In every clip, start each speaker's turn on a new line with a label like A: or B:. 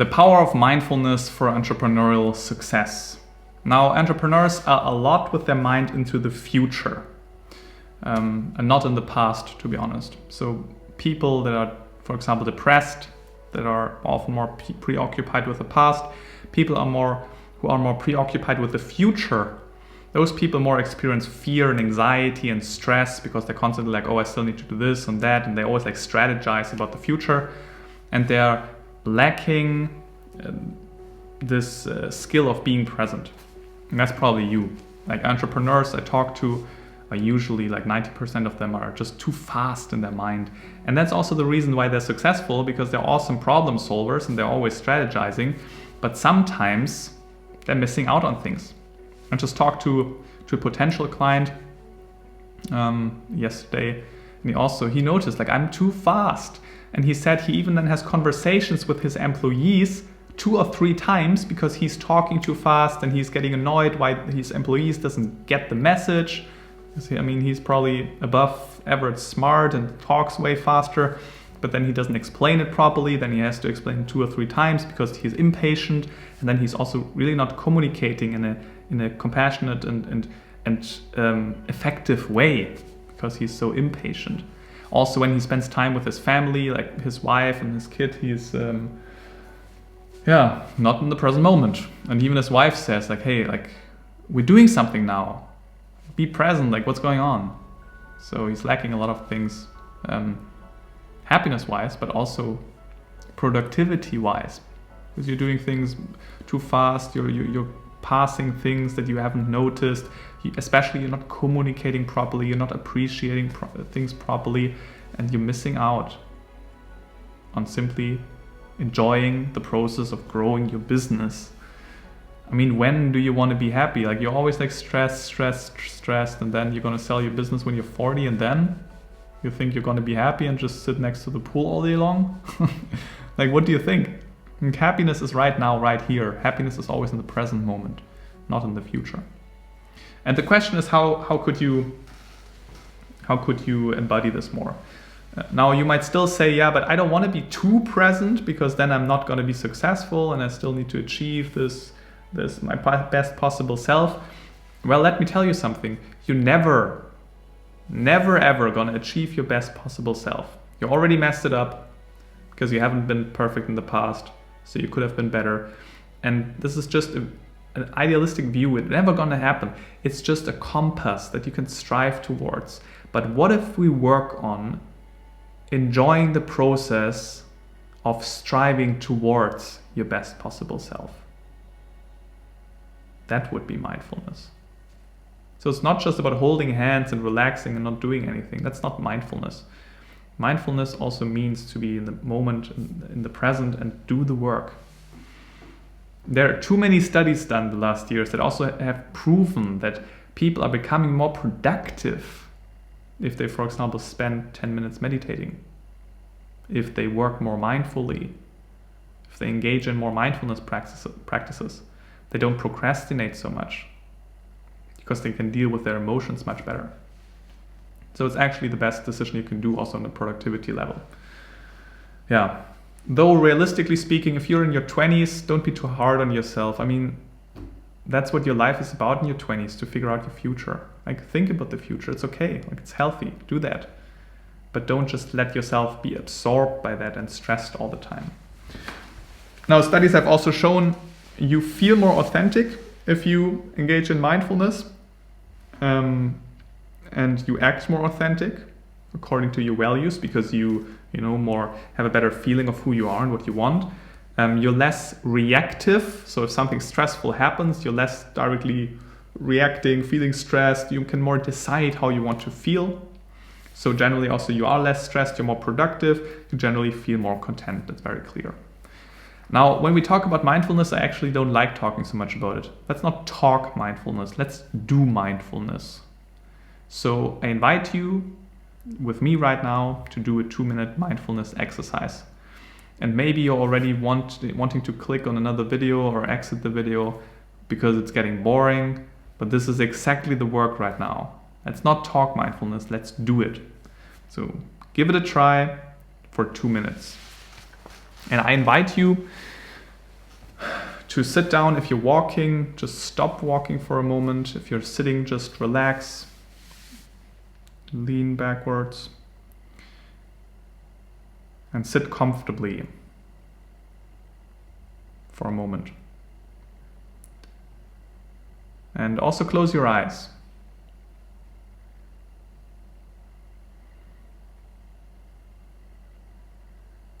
A: The power of mindfulness for entrepreneurial success. Now, entrepreneurs are a lot with their mind into the future and not in the past, to be honest. So people that are, for example, depressed, that are often more preoccupied with the past, people who are more preoccupied with the future, those people more experience fear and anxiety and stress because they're constantly like, oh, I still need to do this and that, and they always like strategize about the future, and they're lacking this skill of being present. And that's probably you. Like entrepreneurs I talk to are usually like 90% of them are just too fast in their mind. And that's also the reason why they're successful, because they're awesome problem solvers and they're always strategizing. But sometimes they're missing out on things. I just talked to a potential client yesterday, and he noticed like I'm too fast. And he said he even then has conversations with his employees 2 or 3 times because he's talking too fast and he's getting annoyed why his employees doesn't get the message. I mean, he's probably above average smart and talks way faster, but then he doesn't explain it properly. Then he has to explain it 2 or 3 times because he's impatient, and then he's also really not communicating in a compassionate and effective way because he's so impatient. Also, when he spends time with his family, like his wife and his kid, he's not in the present moment. And even his wife says like, hey, like we're doing something now. Be present, like what's going on? So he's lacking a lot of things, happiness-wise, but also productivity-wise, because you're doing things too fast. You're passing things that you haven't noticed. Especially, you're not communicating properly. You're not appreciating things properly, and you're missing out on simply enjoying the process of growing your business. I mean, when do you want to be happy? Like you're always like stressed, and then you're going to sell your business when you're 40, and then you think you're going to be happy and just sit next to the pool all day long? Like, what do you think? And happiness is right now, right here. Happiness is always in the present moment, not in the future. And the question is, how could you embody this more? Now you might still say, yeah, but I don't want to be too present because then I'm not going to be successful, and I still need to achieve this my best possible self. Well, let me tell you something. You never ever going to achieve your best possible self. You already messed it up because you haven't been perfect in the past, so you could have been better. And this is just an idealistic view. It's never going to happen. It's just a compass that you can strive towards. But what if we work on enjoying the process of striving towards your best possible self? That would be mindfulness. So it's not just about holding hands and relaxing and not doing anything. That's not mindfulness. Mindfulness also means to be in the moment, in the present, and do the work. There are too many studies done the last years that also have proven that people are becoming more productive if they, for example, spend 10 minutes meditating, if they work more mindfully, if they engage in more mindfulness practices. They don't procrastinate so much because they can deal with their emotions much better. So it's actually the best decision you can do also on the productivity level. Yeah. Though realistically speaking, if you're in your 20s, don't be too hard on yourself. I mean, that's what your life is about in your 20s, to figure out your future. Like, think about the future. It's okay. Like, it's healthy. Do that. But don't just let yourself be absorbed by that and stressed all the time. Now, studies have also shown you feel more authentic if you engage in mindfulness, and you act more authentic according to your values, because you more have a better feeling of who you are and what you want. You're less reactive. So if something stressful happens, you're less directly reacting, feeling stressed. You can more decide how you want to feel. So generally also you are less stressed, you're more productive, you generally feel more content. That's very clear. Now, when we talk about mindfulness, I actually don't like talking so much about it. Let's not talk mindfulness, let's do mindfulness. So I invite you with me right now to do a 2-minute mindfulness exercise. And maybe you're already wanting to click on another video or exit the video because it's getting boring, but this is exactly the work right now. Let's not talk mindfulness, let's do it. So give it a try for 2 minutes. And I invite you To sit down, if you're walking, just stop walking for a moment. If you're sitting, just relax. Lean backwards. And sit comfortably for a moment. And also close your eyes.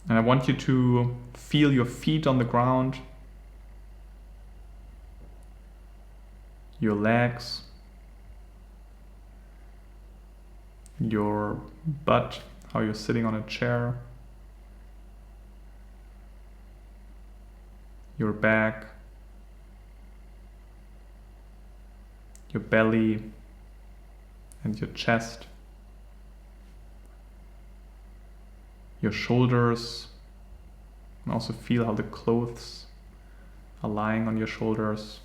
A: And I want you to feel your feet on the ground, your legs, your butt, how you're sitting on a chair, your back, your belly, and your chest, your shoulders, and also feel how the clothes are lying on your shoulders.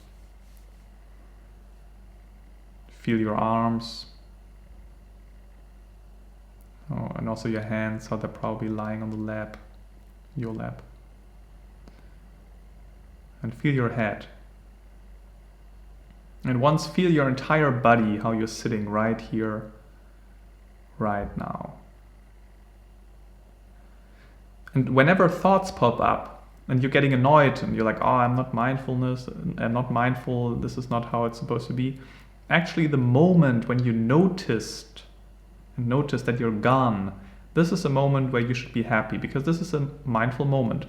A: Feel your arms, and also your hands, how they're probably lying on the lap, your lap. And feel your head. And once feel your entire body, how you're sitting right here, right now. And whenever thoughts pop up and you're getting annoyed and you're like, oh, I'm not not mindful, this is not how it's supposed to be. Actually, the moment when you notice that you're gone, this is a moment where you should be happy, because this is a mindful moment.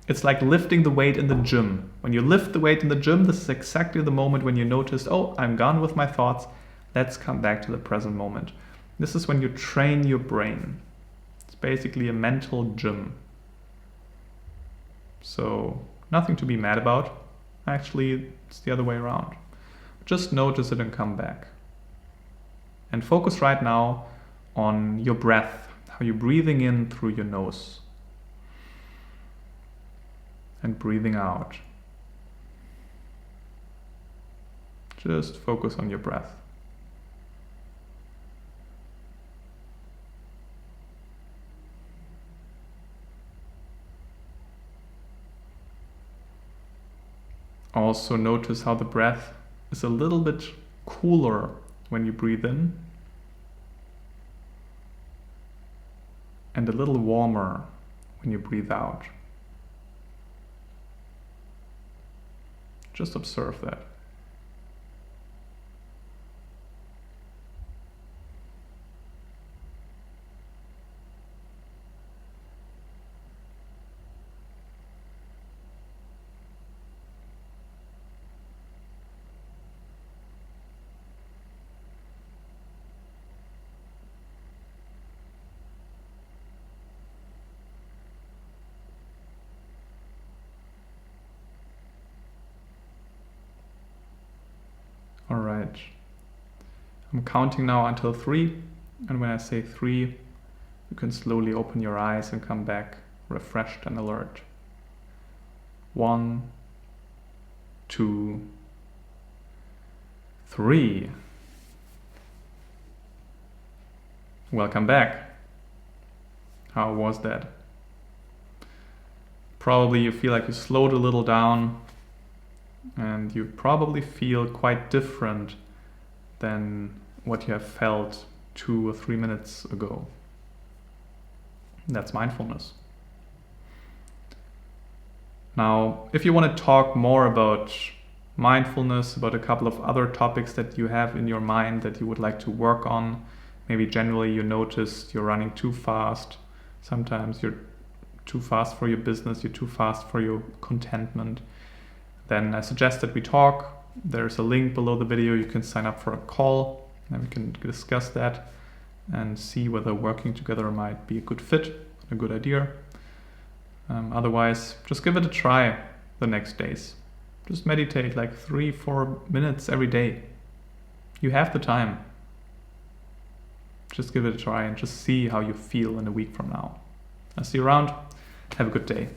A: It's like lifting the weight in the gym. When you lift the weight in the gym, this is exactly the moment when you notice, oh, I'm gone with my thoughts. Let's come back to the present moment. This is when you train your brain. It's basically a mental gym. So nothing to be mad about. Actually, it's the other way around. Just notice it and come back. And focus right now on your breath, how you're breathing in through your nose and breathing out. Just focus on your breath. Also notice how the breath is a little bit cooler when you breathe in and a little warmer when you breathe out. Just observe that. All right. I'm counting now until 3, and when I say 3, you can slowly open your eyes and come back refreshed and alert. 1, 2, 3. Welcome back. How was that? Probably you feel like you slowed a little down, and you probably feel quite different than what you have felt 2 or 3 minutes ago. That's mindfulness. Now, if you want to talk more about mindfulness, about a couple of other topics that you have in your mind that you would like to work on, maybe generally you notice you're running too fast. Sometimes you're too fast for your business, you're too fast for your contentment. Then I suggest that we talk. There's a link below the video. You can sign up for a call and we can discuss that and see whether working together might be a good fit, a good idea. Otherwise, just give it a try the next days. Just meditate like 3-4 minutes every day. You have the time. Just give it a try and just see how you feel in a week from now. I'll see you around. Have a good day.